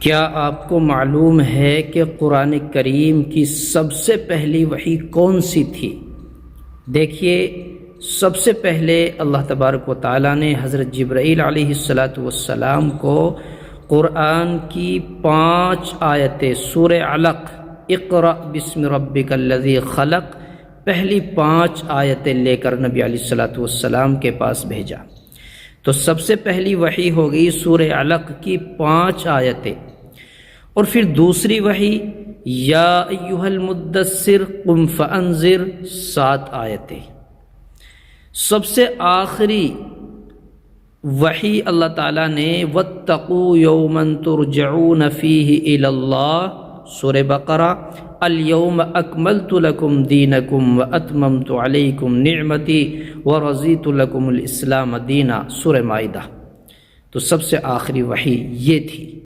क्या आपको मालूम है कि कुरान करीम की सबसे पहली वही कौन सी थी? देखिए, सबसे पहले अल्लाह तबारक व तआला ने हज़रत जिब्राईल अलैहिस्सलातु वस्सलाम को कुरान की 5 आयतें सूरह अलक़ इक़रा बिस्मि रब्बिकल्लज़ी खलक़, पहली 5 आयतें लेकर नबी अलैहिस्सलातु वस्सलाम के पास भेजा। तो सबसे पहली वही हो गई सूरह अलक़ की 5 आयतें, और फिर दूसरी वही या अय्युहल मुद्दस्सिर कुम फ़अंज़िर 7 आयतें। सबसे आखिरी वही अल्लाह ताला ने वत्तक़ू यौमन तुरजऊन फ़ीहि इलल्लाह सूरह बक़रा अल यौम अकमलतु लकुम दीनकुम व अतममतु अलैकुम निअमती व रज़ीतु लकुमुल इस्लाम दीना सूरह माइदा। तो सबसे आखिरी वही ये थी।